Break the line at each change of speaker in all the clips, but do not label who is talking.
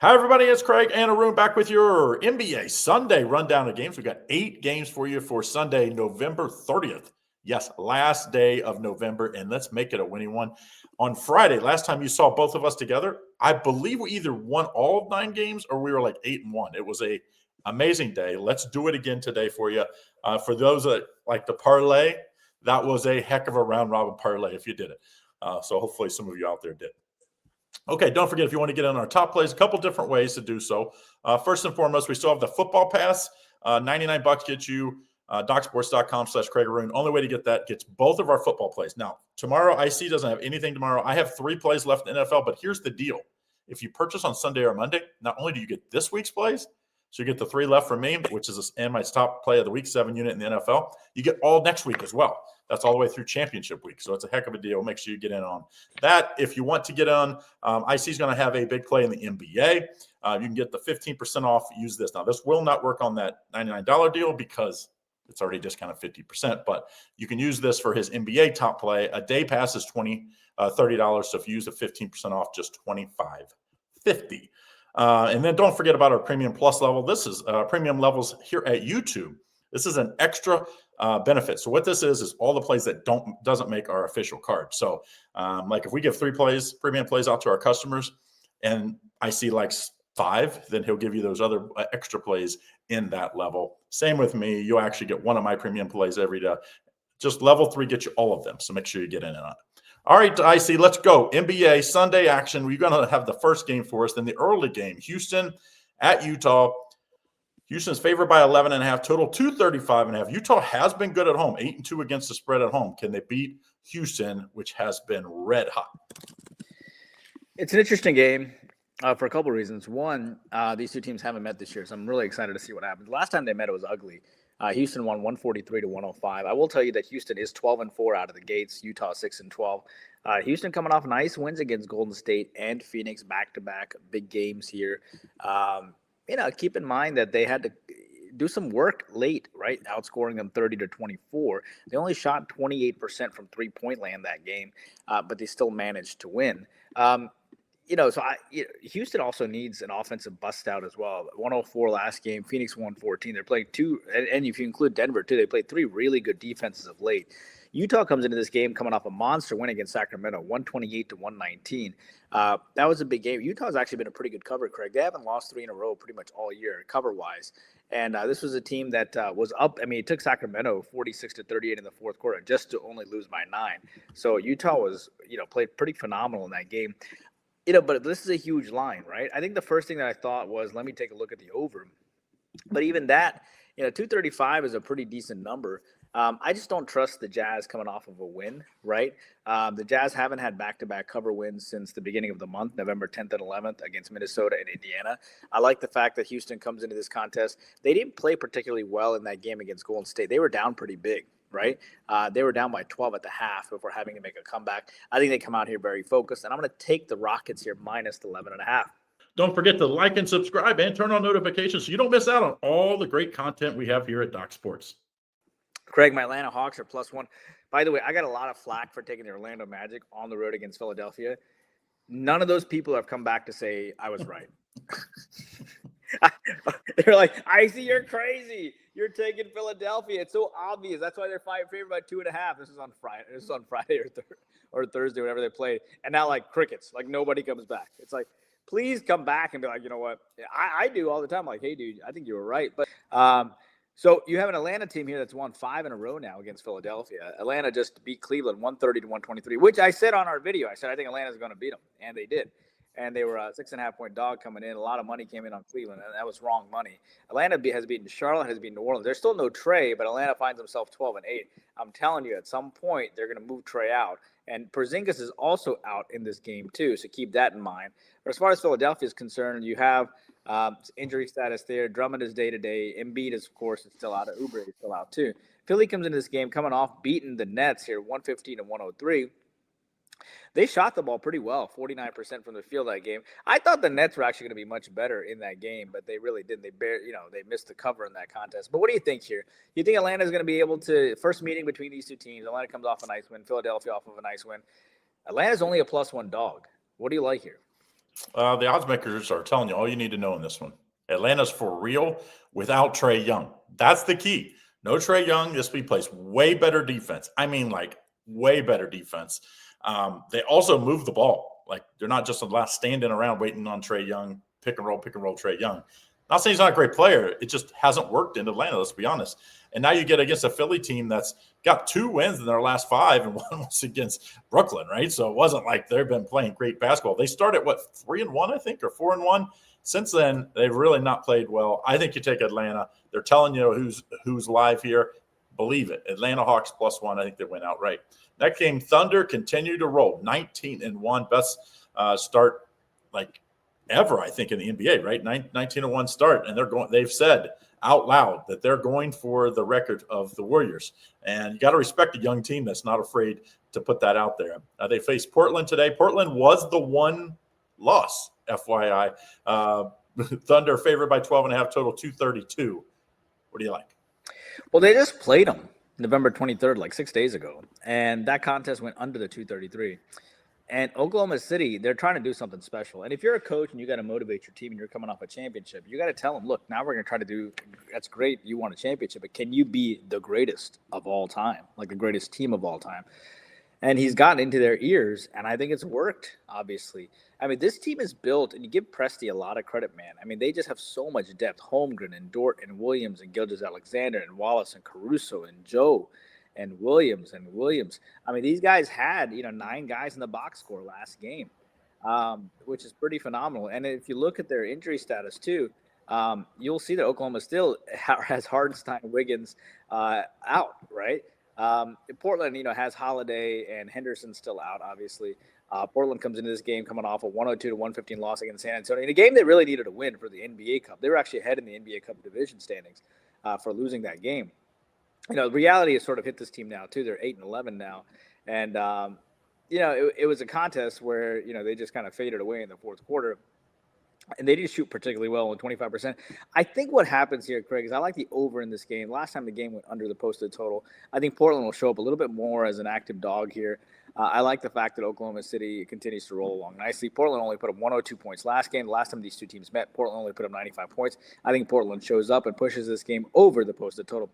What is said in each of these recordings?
Hi, everybody. It's Craig and Arun back with your NBA Sunday rundown of games. We've got 8 games for you for Sunday, November 30th. Yes, last day of November, and let's make it a winning one. On Friday, last time you saw both of us together, I believe we either won all of 9 games or we were like 8-1. It was a amazing day. Let's do it again today for you. For those that like the parlay, that was a heck of a round robin parlay if you did it. So hopefully some of you out there did. Okay, don't forget, if you want to get in our top plays, a couple different ways to do so. First and foremost, we still have the football pass. $99 gets you docsports.com/Craig Arun. Only way to get that gets both of our football plays. Now, tomorrow, IC doesn't have anything tomorrow. I have 3 plays left in NFL, but here's the deal. If you purchase on Sunday or Monday, not only do you get this week's plays, so you get the 3 left from me, which is and my top play of the week, 7 unit in the NFL, you get all next week as well. That's all the way through championship week. So it's a heck of a deal. Make sure you get in on that. If you want to get on, IC is going to have a big play in the NBA. You can get the 15% off. Use this. Now, this will not work on that $99 deal because it's already discounted 50%, but you can use this for his NBA top play. A day pass is $30. So if you use the 15% off, just $25.50. And then don't forget about our premium plus level. This is premium levels here at YouTube. This is an extra benefit. So what this is all the plays that doesn't make our official card. So like if we give 3 plays, premium plays out to our customers, and I see like 5, then he'll give you those other extra plays in that level. Same with me. You'll actually get one of my premium plays every day. Just level 3 gets you all of them. So make sure you get in on it. All right, IC, let's go. NBA Sunday action. We're going to have the first game for us. Then the early game, Houston at Utah. Houston's favored by 11.5, total 235.5. Utah has been good at home, 8-2 against the spread at home. Can they beat Houston, which has been red hot?
It's an interesting game for a couple of reasons. One, these two teams haven't met this year, so I'm really excited to see what happens. Last time they met, it was ugly. Houston won 143-105. I will tell you that Houston is 12-4 out of the gates. Utah 6-12. Houston coming off nice wins against Golden State and Phoenix, back-to-back big games here. Keep in mind that they had to do some work late, right? Outscoring them 30-24. They only shot 28% from three-point land that game, but they still managed to win. Houston also needs an offensive bust out as well. 104 last game, Phoenix 114. They're playing 2, and if you include Denver too, they played 3 really good defenses of late. Utah comes into this game coming off a monster win against Sacramento, 128-119. That was a big game. Utah's actually been a pretty good cover, Craig. They haven't lost 3 in a row pretty much all year, cover-wise. And this was a team that was up. I mean, it took Sacramento 46-38 in the fourth quarter just to only lose by 9. So Utah was, played pretty phenomenal in that game. But this is a huge line, right? I think the first thing that I thought was, let me take a look at the over. But even that, 235 is a pretty decent number. I just don't trust the Jazz coming off of a win, right? The Jazz haven't had back-to-back cover wins since the beginning of the month, November 10th and 11th against Minnesota and Indiana. I like the fact that Houston comes into this contest. They didn't play particularly well in that game against Golden State. They were down pretty big, right? They were down by 12 at the half before having to make a comeback. I think they come out here very focused, and I'm going to take the Rockets here minus 11.5.
Don't forget to like and subscribe and turn on notifications so you don't miss out on all the great content we have here at Doc Sports.
Craig, my Atlanta Hawks are +1. By the way, I got a lot of flack for taking the Orlando Magic on the road against Philadelphia. None of those people have come back to say I was right. They're like, I see you're crazy. You're taking Philadelphia. It's so obvious. That's why they're favored by 2.5. This is on Friday. This is on Friday or Thursday, whenever they played. And now, like crickets, like nobody comes back. It's like, please come back and be like, you know what? I do all the time. Like, hey, dude, I think you were right. But so you have an Atlanta team here that's won 5 in a row now against Philadelphia. Atlanta just beat Cleveland 130-123, which I said on our video. I said I think Atlanta's going to beat them, and they did. And they were a 6.5-point dog coming in. A lot of money came in on Cleveland, and that was wrong money. Atlanta has beaten Charlotte, has beaten New Orleans. There's still no Trey, but Atlanta finds himself 12-8. I'm telling you, at some point they're going to move Trey out. And Porzingis is also out in this game too, so keep that in mind. But as far as Philadelphia is concerned, you have injury status there. Drummond is day-to-day. Embiid is, of course, still out. Oubre is still out too. Philly comes into this game coming off beating the Nets here, 115-103. They shot the ball pretty well, 49% from the field that game. I thought the Nets were actually going to be much better in that game, but they really didn't. They missed the cover in that contest. But what do you think here? You think Atlanta is going to be able to, first meeting between these two teams, Atlanta comes off a nice win, Philadelphia off of a nice win. Atlanta's only a +1 dog. What do you like here?
The odds makers are telling you all you need to know in this one. Atlanta's for real without Trae Young. That's the key. No Trae Young. This week plays way better defense. I mean, like way better defense. They also move the ball. Like they're not just standing around waiting on Trae Young, pick and roll Trae Young. Not saying he's not a great player. It just hasn't worked in Atlanta, let's be honest. And now you get against a Philly team that's got 2 wins in their last 5, and one was against Brooklyn, right? So it wasn't like they've been playing great basketball. They started, 3-1, I think, or 4-1? Since then, they've really not played well. I think you take Atlanta. They're telling you who's live here. Believe it. Atlanta Hawks +1. I think they went outright. Next game, Thunder continue to roll. 19-1, best start ever, I think, in the NBA, right? 19-1 start, and they've said out loud that they're going for the record of the Warriors. And you got to respect a young team that's not afraid to put that out there. They face Portland today. Portland was the one loss, FYI. Thunder favored by 12.5, total 232. What do you like?
Well, they just played them November 23rd, like 6 days ago, and that contest went under the 233. And Oklahoma City, they're trying to do something special. And if you're a coach and you got to motivate your team and you're coming off a championship, you got to tell them, look, now we're going to try to do – that's great, you won a championship, but can you be the greatest of all time, like the greatest team of all time? And he's gotten into their ears, and I think it's worked, obviously. I mean, this team is built, and you give Presti a lot of credit, man. I mean, they just have so much depth. Holmgren and Dort and Williams and Gilgeous-Alexander and Wallace and Caruso and Joe and Williams. I mean, these guys had, 9 guys in the box score last game, which is pretty phenomenal. And if you look at their injury status too, you'll see that Oklahoma still has Hardenstein, Wiggins out, right? Portland, has Holiday and Henderson still out, obviously. Portland comes into this game coming off a 102-115 loss against San Antonio in a game they really needed to win for the NBA Cup. They were actually ahead in the NBA Cup division standings for losing that game. The reality has sort of hit this team now too. They're 8-11 now, and it was a contest where they just kind of faded away in the fourth quarter, and they didn't shoot particularly well on 25%. I think what happens here, Craig, is I like the over in this game. Last time the game went under the posted total. I think Portland will show up a little bit more as an active dog here. I like the fact that Oklahoma City continues to roll along nicely. Portland only put up 102 points last game. The last time these two teams met, Portland only put up 95 points. I think Portland shows up and pushes this game over the posted total.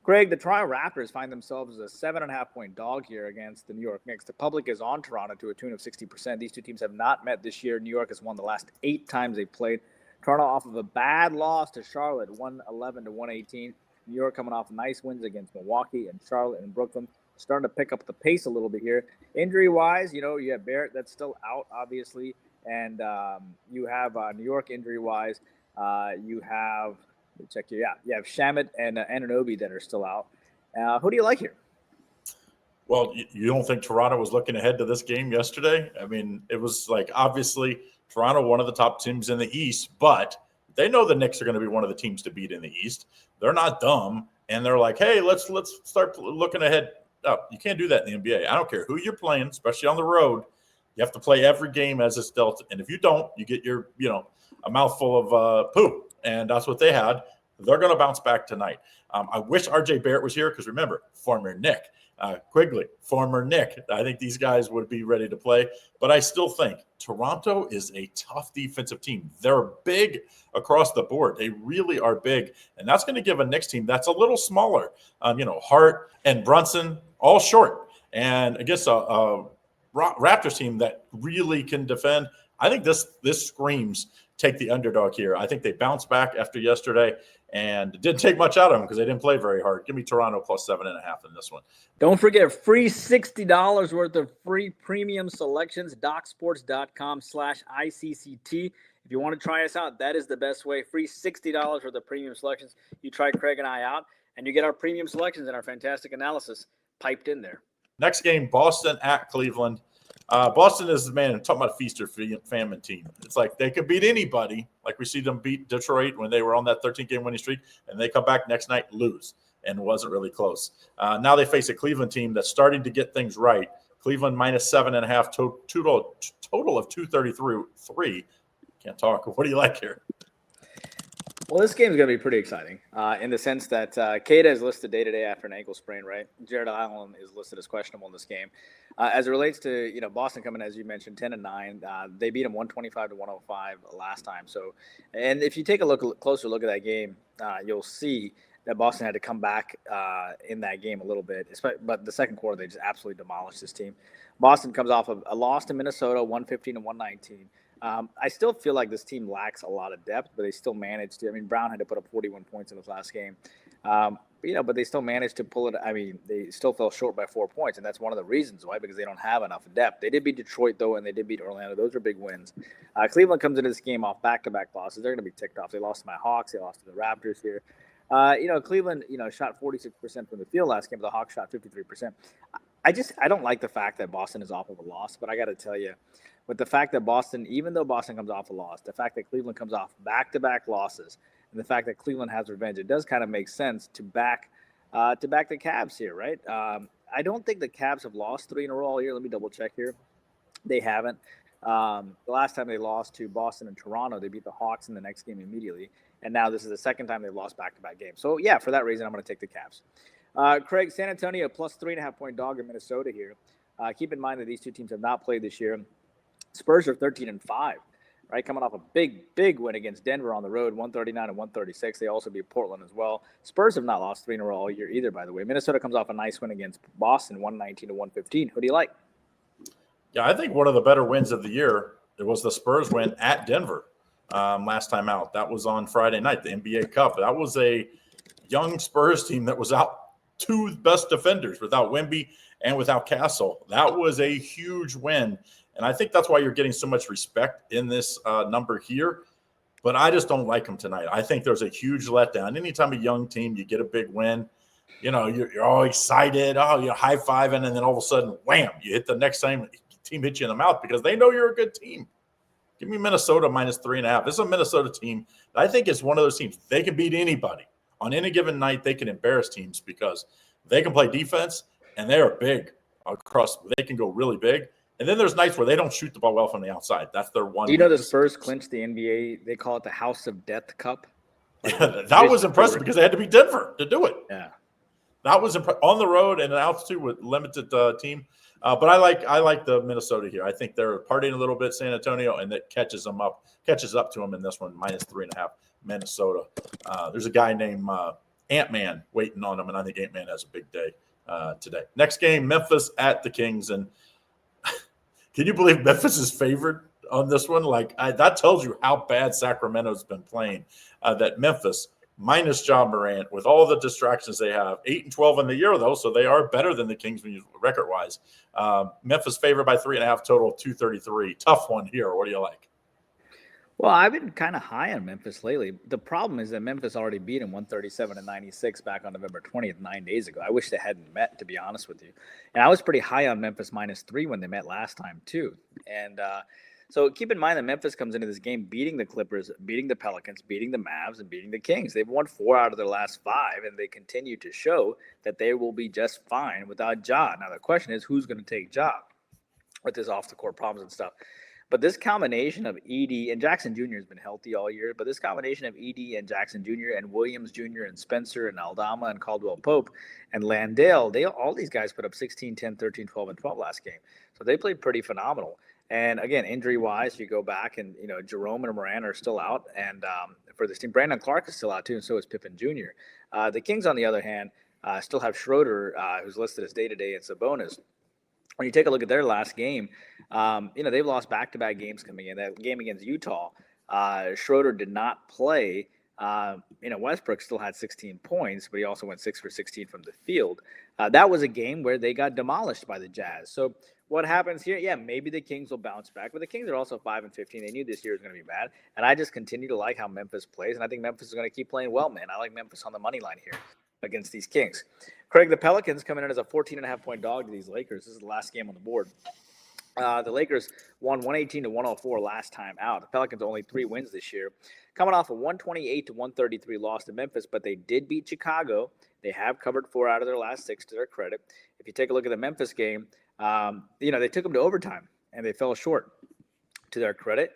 Greg, the Toronto Raptors find themselves as a 7.5-point dog here against the New York Knicks. The public is on Toronto to a tune of 60%. These two teams have not met this year. New York has won the last 8 times they played. Toronto off of a bad loss to Charlotte, 111-118. New York coming off nice wins against Milwaukee and Charlotte and Brooklyn. Starting to pick up the pace a little bit here. Injury-wise, you have Barrett that's still out, obviously. And you have New York injury-wise. You have... Let me check here. Yeah, you have Shamet and Anunoby that are still out. Who do you like here?
Well, you don't think Toronto was looking ahead to this game yesterday? I mean, it was obviously Toronto, one of the top teams in the East, but they know the Knicks are going to be one of the teams to beat in the East. They're not dumb, and they're like, hey, let's start looking ahead. Oh, you can't do that in the NBA. I don't care who you're playing, especially on the road. You have to play every game as it's dealt, and if you don't, you get your a mouthful of poo. And that's what they had. They're going to bounce back tonight. I wish RJ Barrett was here because, remember, former Nick. Quigley, former Nick. I think these guys would be ready to play. But I still think Toronto is a tough defensive team. They're big across the board. They really are big. And that's going to give a Knicks team that's a little smaller. Hart and Brunson, all short. And against a Raptors team that really can defend, I think this screams take the underdog here. I think they bounced back after yesterday, and it didn't take much out of them because they didn't play very hard. Give me Toronto plus 7.5 in this one.
Don't forget, free $60 worth of free premium selections, DocSports.com/ICCT. If you want to try us out, that is the best way. Free $60 worth of premium selections. You try Craig and I out, and you get our premium selections and our fantastic analysis piped in there.
Next game, Boston at Cleveland. Boston is, man, talking about a feast or famine team. It's like they could beat anybody. Like we see them beat Detroit when they were on that 13-game winning streak, and they come back next night, lose, and it wasn't really close. Now they face a Cleveland team that's starting to get things right. Cleveland minus 7.5, total of 233. Can't talk. What do you like here?
Well, this game is going to be pretty exciting in the sense that Keita is listed day-to-day after an ankle sprain, right? Jared Allen is listed as questionable in this game. As it relates to, Boston coming, as you mentioned, 10-9, they beat them 125-105 last time. So, and if you take a closer look at that game, you'll see that Boston had to come back in that game a little bit. But the second quarter, they just absolutely demolished this team. Boston comes off of a loss to Minnesota, 115-119. I still feel like this team lacks a lot of depth, but they still managed to. I mean, Brown had to put up 41 points in this last game. But they still managed to pull it. I mean, they still fell short by 4 points, and that's one of the reasons why, because they don't have enough depth. They did beat Detroit, though, and they did beat Orlando. Those are big wins. Cleveland comes into this game off back-to-back losses. They're going to be ticked off. They lost to my Hawks. They lost to the Raptors here. Cleveland, shot 46% from the field last game, but the Hawks shot 53%. I don't like the fact that Boston is off of a loss, but I got to tell you, with the fact that Boston, even though Boston comes off a loss, the fact that Cleveland comes off back-to-back losses, and the fact that Cleveland has revenge, it does kind of make sense to back the Cavs here, right? I don't think the Cavs have lost 3 in a row all year. Let me double-check here. They haven't. The last time they lost to Boston and Toronto, they beat the Hawks in the next game immediately, and now this is the second time they've lost back-to-back games. So, yeah, for that reason, I'm going to take the Cavs. Craig, San Antonio plus 3.5-point dog in Minnesota here. Keep in mind that these two teams have not played this year. Spurs are 13-5, right? Coming off a big win against Denver on the road, 139 and 136. They also beat Portland as well. Spurs have not lost 3 in a row all year either, by the way. Minnesota comes off a nice win against Boston, 119 to 115. Who do you like?
Yeah, I think one of the better wins of the year, it was the Spurs win at Denver last time out. That was on Friday night, the NBA Cup. That was a young Spurs team that was out 2 best defenders without Wemby and without Castle. That was a huge win. And I think that's why you're getting so much respect in this number here. But I just don't like them tonight. I think there's a huge letdown. Anytime a young team, you get a big win, you're all excited. Oh, you're high-fiving, and then all of a sudden, wham, you hit the next time team hits you in the mouth because they know you're a good team. Give me Minnesota minus 3.5. This is a Minnesota team that I think is one of those teams. They can beat anybody. On any given night, they can embarrass teams because they can play defense, and they are big across. They can go really big. And then there's nights where they don't shoot the ball well from the outside. That's their one.
The Spurs clinched the NBA. They call it the House of Death Cup.
That was impressive because they had to beat Denver to do it.
Yeah,
that was on the road and an altitude with limited team. But I like the Minnesota here. I think they're partying a little bit, San Antonio, and that catches up to them in this one, minus 3.5, Minnesota. There's a guy named Ant-Man waiting on them, and I think Ant-Man has a big day today. Next game, Memphis at the Kings, and can you believe Memphis is favored on this one? That tells you how bad Sacramento's been playing. That Memphis, minus Ja Morant, with all the distractions they have, 8-12 in the year, though, so they are better than the Kings record-wise. Memphis favored by 3.5, total 233. Tough one here. What do you like?
Well, I've been kind of high on Memphis lately. The problem is that Memphis already beat him 137-96 back on November 20th, 9 days ago. I wish they hadn't met, to be honest with you. And I was pretty high on Memphis minus 3 when they met last time, too. And so keep in mind that Memphis comes into this game beating the Clippers, beating the Pelicans, beating the Mavs, and beating the Kings. They've won 4 out of their last 5, and they continue to show that they will be just fine without Ja. Now, the question is, who's going to take Ja with his off-the-court problems and stuff? But this combination of Edey and Jackson Jr. has been healthy all year, but this combination of Edey and Jackson Jr. and Williams Jr. and Spencer and Aldama and Caldwell Pope and Landale, all these guys put up 16, 10, 13, 12, and 12 last game. So they played pretty phenomenal. And again, injury-wise, you go back and, Jerome and Moran are still out. And for this team, Brandon Clark is still out too, and so is Pippen Jr. The Kings, on the other hand, still have Schroeder, who's listed as day-to-day, and Sabonis. When you take a look at their last game, they've lost back-to-back games coming in. That game against Utah, Schroeder did not play. Westbrook still had 16 points, but he also went 6 for 16 from the field. That was a game where they got demolished by the Jazz. So what happens here? Yeah, maybe the Kings will bounce back, but the Kings are also 5-15. They knew this year was going to be bad, and I just continue to like how Memphis plays, and I think Memphis is going to keep playing well, man. I like Memphis on the money line here against these Kings. Craig, the Pelicans coming in as a 14.5-point dog to these Lakers. This is the last game on the board. The Lakers won 118-104 last time out. The Pelicans only 3 wins this year, coming off a 128-133 loss to Memphis, but they did beat Chicago. They have covered 4 out of their last 6 to their credit. If you take a look at the Memphis game, they took them to overtime and they fell short, to their credit.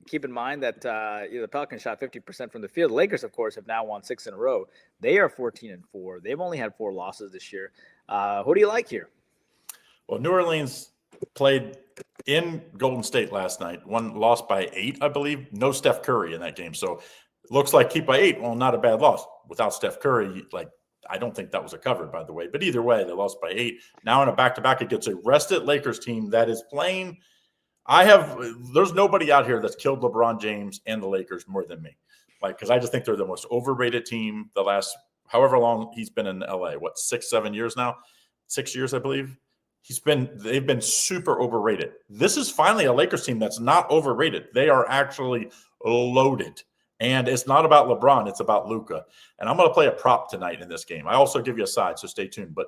keep in mind that the Pelicans shot 50% from the field. The Lakers, of course, have now won 6 in a row. They are 14-4. They've only had 4 losses this year. Who do you like here?
Well, New Orleans played in Golden State last night. One lost by 8, I believe. No Steph Curry in that game. So it looks like keep by 8. Well, not a bad loss. Without Steph Curry, I don't think that was a cover, by the way. But either way, they lost by 8. Now in a back-to-back against a rested Lakers team that is playing. There's nobody out here that's killed LeBron James and the Lakers more than me. Because I just think they're the most overrated team the last however long he's been in LA. 6, 7 years now? 6 years, I believe. They've been super overrated. This is finally a Lakers team that's not overrated. They are actually loaded. And it's not about LeBron, it's about Luka. And I'm going to play a prop tonight in this game. I also give you a side, so stay tuned. But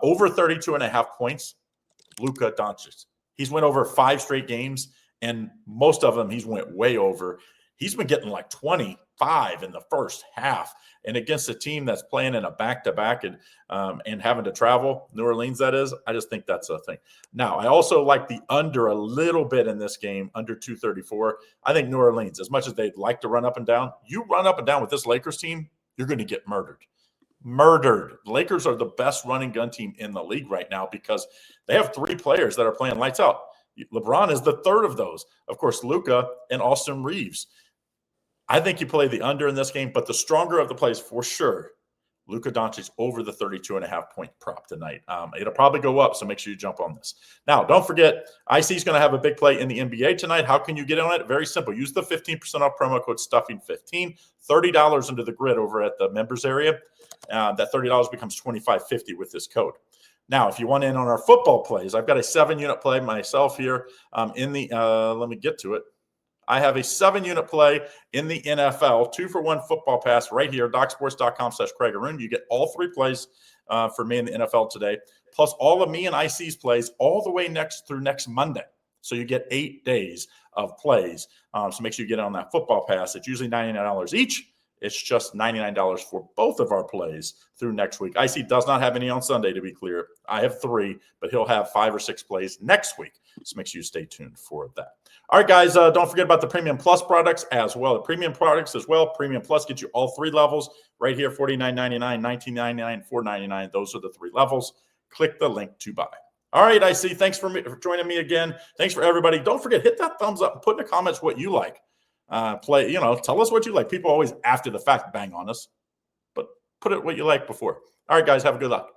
over 32.5 points, Luka Doncic. He's went over 5 straight games, and most of them he's went way over. He's been getting 25 in the first half. And against a team that's playing in a back-to-back and having to travel, New Orleans that is, I just think that's a thing. Now, I also like the under a little bit in this game, under 234. I think New Orleans, as much as they'd like to run up and down, you run up and down with this Lakers team, you're going to get murdered. Murdered. Lakers are the best running gun team in the league right now because they have 3 players that are playing lights out. LeBron is the third of those. Of course, Luka and Austin Reeves. I think you play the under in this game, but the stronger of the plays for sure, Luka Doncic over the 32.5 point prop tonight. It'll probably go up, so make sure you jump on this. Now, don't forget, IC is going to have a big play in the NBA tonight. How can you get on it? Very simple. Use the 15% off promo code STUFFING15, $30 into the grid over at the members area. That $30 becomes $25.50 with this code. Now, if you want in on our football plays, I've got a 7-unit play myself here let me get to it. I have a 7-unit play in the NFL, 2-for-1 football pass right here, DocSports.com/Craig Arun. You get all 3 plays for me in the NFL today, plus all of me and IC's plays all the way through next Monday. So you get 8 days of plays. So make sure you get on that football pass. It's usually $99 each. It's just $99 for both of our plays through next week. IC does not have any on Sunday, to be clear. I have 3, but he'll have 5 or 6 plays next week. So make sure you stay tuned for that. All right, guys, don't forget about the Premium Plus products as well. The Premium products as well. Premium Plus gets you all 3 levels right here, $49.99, $19.99, $4.99. Those are the 3 levels. Click the link to buy. All right, IC, thanks for joining me again. Thanks for everybody. Don't forget, hit that thumbs up and put in the comments what you like. Tell us what you like. People always after the fact bang on us, but put it what you like before. All right, guys, have a good luck.